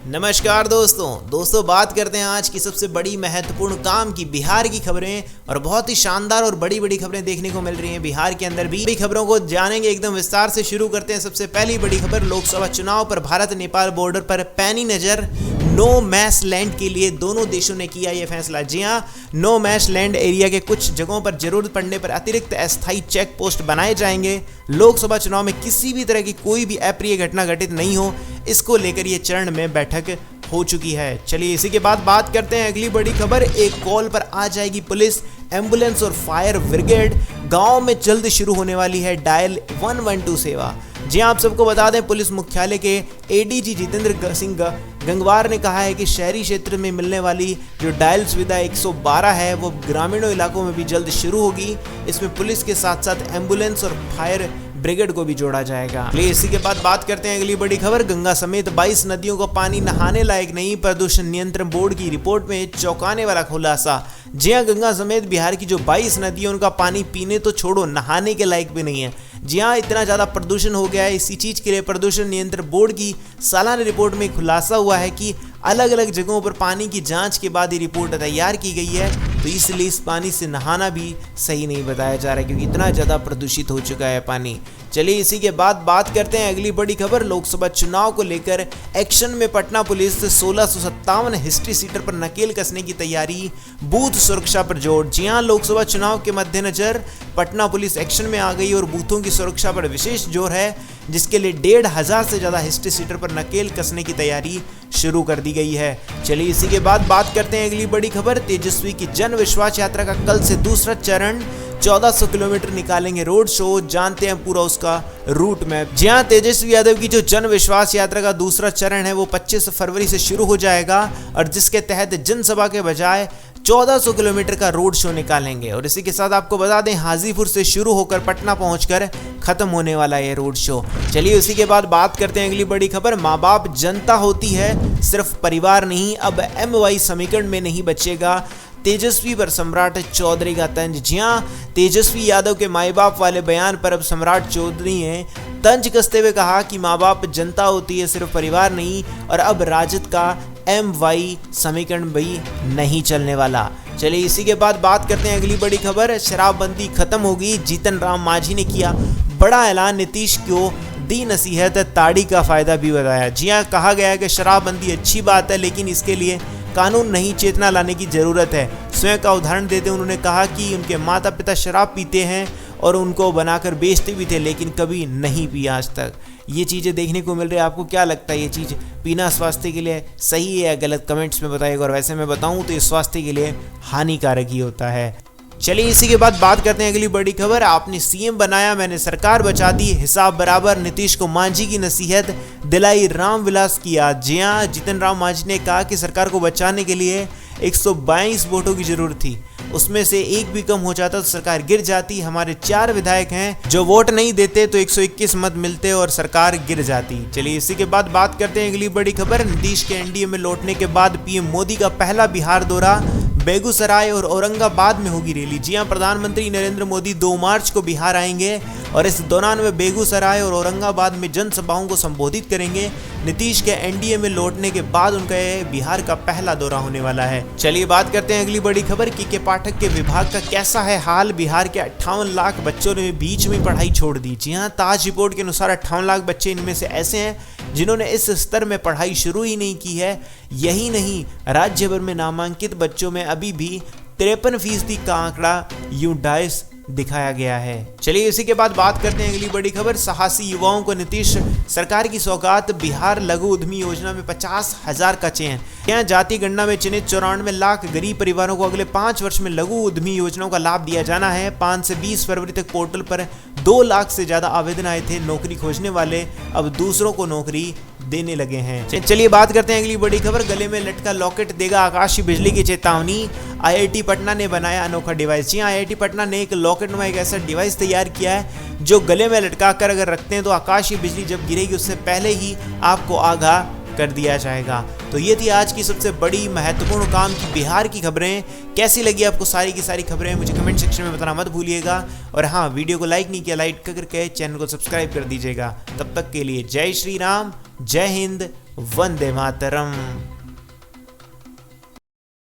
नमस्कार दोस्तों बात करते हैं आज की सबसे बड़ी महत्वपूर्ण काम की बिहार की खबरें। और बहुत ही शानदार और बड़ी बड़ी खबरें देखने को मिल रही हैं बिहार के अंदर भी। खबरों को जानेंगे एकदम विस्तार से। शुरू करते हैं सबसे पहली बड़ी खबर, लोकसभा चुनाव पर भारत नेपाल बॉर्डर पर पैनी नजर। नो मैच लैंड के लिए दोनों देशों ने किया यह फैसला। जी हाँ, नो मैच लैंड एरिया के कुछ जगहों पर जरूरत पड़ने पर अतिरिक्त अस्थायी चेक पोस्ट बनाए जाएंगे। लोकसभा चुनाव में किसी भी तरह की कोई भी अप्रिय घटना घटित नहीं हो, इसको लेकर ये चरण में बैठक हो चुकी है। चलिए इसी के बाद बात करते हैं अगली बड़ी खबर। एक कॉल पर आ जाएगी पुलिस, एम्बुलेंस और फायर ब्रिगेड। गांव में जल्द शुरू होने वाली है डायल 112 सेवा। जी आप सबको बता दें, पुलिस मुख्यालय के एडीजी जितेंद्र सिंह गंगवार ने कहा है कि शहरी क्षेत्र में मिलने वाली जो डायल सुविधा 112 है वो ग्रामीणों इलाकों में भी जल्द शुरू होगी। इसमें पुलिस के साथ साथ एम्बुलेंस और फायर ब्रिगेड को भी जोड़ा जाएगा। इसी के बाद बात करते हैं अगली बड़ी खबर। गंगा समेत 22 नदियों का पानी नहाने लायक नहीं, प्रदूषण नियंत्रण बोर्ड की रिपोर्ट में चौंकाने वाला खुलासा। जी हाँ, गंगा समेत बिहार की जो 22 नदियों उनका पानी पीने तो छोड़ो, नहाने के लायक भी नहीं है। जी हाँ, इतना ज़्यादा प्रदूषण हो गया है। इसी चीज़ के लिए प्रदूषण नियंत्रण बोर्ड की सालाना रिपोर्ट में खुलासा हुआ है कि अलग अलग जगहों पर पानी की जांच के बाद ये रिपोर्ट तैयार की गई है। तो इसलिए इस पानी से नहाना भी सही नहीं बताया जा रहा है, क्योंकि इतना ज़्यादा प्रदूषित हो चुका है पानी। चलिए इसी के बाद बात करते हैं अगली बड़ी खबर। लोकसभा चुनाव को लेकर एक्शन में पटना पुलिस 1657 हिस्ट्री सीटर पर नकेल कसने की तैयारी, बूथ सुरक्षा पर जोर। जी हाँ, लोकसभा चुनाव के मद्देनजर पटना पुलिस एक्शन में आ गई और बूथों की सुरक्षा पर विशेष जोर है, जिसके लिए 1500 से ज़्यादा हिस्ट्री सीटर पर नकेल कसने की तैयारी शुरू कर दी गई है। चलिए इसी के बाद बात करते हैं अगली बड़ी खबर। तेजस्वी की जन विश्वास यात्रा का कल से दूसरा चरण, 1400 किलोमीटर निकालेंगे रोड शो। जानते हैं पूरा उसका रूट मैप। जी हाँ, तेजस्वी यादव की जो जन विश्वास यात्रा का दूसरा चरण है वो 25 फरवरी से शुरू हो जाएगा, और जिसके तहत जनसभा के बजाय 1400 किलोमीटर का रोड शो निकालेंगे। और इसी के साथ आपको बता दें, हाजीपुर से शुरू होकर पटना पहुंचकर खत्म होने वाला है रोड शो। चलिए उसी के बाद बात करते हैं अगली बड़ी खबर। माँ बाप जनता होती है, सिर्फ परिवार नहीं। अब MY समीकरण में नहीं बचेगा तेजस्वी पर सम्राट चौधरी का तंज। जी हाँ, तेजस्वी यादव के माई बाप वाले बयान पर अब सम्राट चौधरी ने तंज कसते हुए कहा कि माँ बाप जनता होती है, सिर्फ परिवार नहीं। और अब राजद का MY समीकरण भी नहीं चलने वाला। चलिए इसी के बाद बात करते हैं अगली बड़ी खबर। शराबबंदी खत्म होगी, जीतन राम मांझी ने किया बड़ा ऐलान। नीतीश को दी नसीहत, ताड़ी का फायदा भी बताया। जी हाँ, कहा गया है कि शराबबंदी अच्छी बात है, लेकिन इसके लिए कानून नहीं, चेतना लाने की जरूरत है। स्वयं का उदाहरण देते उन्होंने कहा कि उनके माता पिता शराब पीते हैं और उनको बनाकर बेचते भी थे, लेकिन कभी नहीं पिया आज तक। ये चीज़ें देखने को मिल रही है। आपको क्या लगता है, ये चीज़ पीना स्वास्थ्य के लिए सही है या गलत? कमेंट्स में बताइएगा। और वैसे मैं बताऊं तो ये स्वास्थ्य के लिए हानिकारक ही होता है। चलिए इसी के बाद बात करते हैं अगली बड़ी खबर। आपने CM बनाया, मैंने सरकार बचा दी, हिसाब बराबर। नीतीश को मांझी की नसीहत दिलाई रामविलास की याद। जी हाँ, जीतन राम मांझी ने कहा कि सरकार को बचाने के लिए 122 वोटों की जरूरत थी, उसमें से एक भी कम हो जाता तो सरकार गिर जाती। हमारे 4 विधायक हैं जो वोट नहीं देते तो 121 मत मिलते और सरकार गिर जाती। चलिए इसी के बाद बात करते हैं अगली बड़ी खबर। नीतीश के NDA में लौटने के बाद PM मोदी का पहला बिहार दौरा, बेगूसराय और औरंगाबाद में होगी रैली। जी हाँ, प्रधानमंत्री नरेंद्र मोदी 2 मार्च को बिहार आएंगे और इस दौरान वे बेगूसराय और औरंगाबाद में जनसभाओं को संबोधित करेंगे। नीतीश के NDA में लौटने के बाद उनका यह बिहार का पहला दौरा होने वाला है। चलिए बात करते हैं अगली बड़ी खबर। के पाठक के विभाग का कैसा है हाल? बिहार के 58 लाख बच्चों ने बीच में पढ़ाई छोड़ दी। जी हाँ, ताज रिपोर्ट के अनुसार 58 लाख बच्चे इनमें से ऐसे हैं जिन्होंने इस स्तर में पढ़ाई शुरू ही नहीं की है। यही नहीं, राज्य भर में नामांकित बच्चों में अभी भी 53% का आंकड़ा यूं डाइस दिखाया गया है। चलिए इसी के बाद बात करते हैं अगली बड़ी खबर। साहसी युवाओं को नीतीश सरकार की सौगात, बिहार लघु उद्यमी योजना में 50,000 का चयन। यहाँ जाति गणना में चयनित 94 लाख गरीब परिवारों को अगले 5 वर्ष में लघु उद्यमी योजनाओं का लाभ दिया जाना है। 5 से 20 फरवरी तक पोर्टल पर 2 लाख से ज्यादा आवेदन आए थे। नौकरी खोजने वाले अब दूसरों को नौकरी देने लगे हैं। चलिए बात करते हैं अगली बड़ी खबर। गले में लटका लॉकेट देगा आकाशीय बिजली की चेतावनी, IIT पटना ने बनाया अनोखा डिवाइस। जी हाँ, IIT पटना ने एक लॉकेट नुमा एक ऐसा डिवाइस तैयार किया है जो गले में लटका कर अगर रखते हैं तो आकाशीय बिजली जब गिरेगी उससे पहले ही आपको आगाह कर दिया जाएगा। तो ये थी आज की सबसे बड़ी महत्वपूर्ण काम की बिहार की खबरें। कैसी लगी आपको सारी की सारी खबरें मुझे कमेंट सेक्शन में बताना मत भूलिएगा। और हाँ, वीडियो को लाइक नहीं किया, लाइक करके चैनल को सब्सक्राइब कर दीजिएगा। तब तक के लिए जय श्री राम, जय हिंद, वंदे मातरम।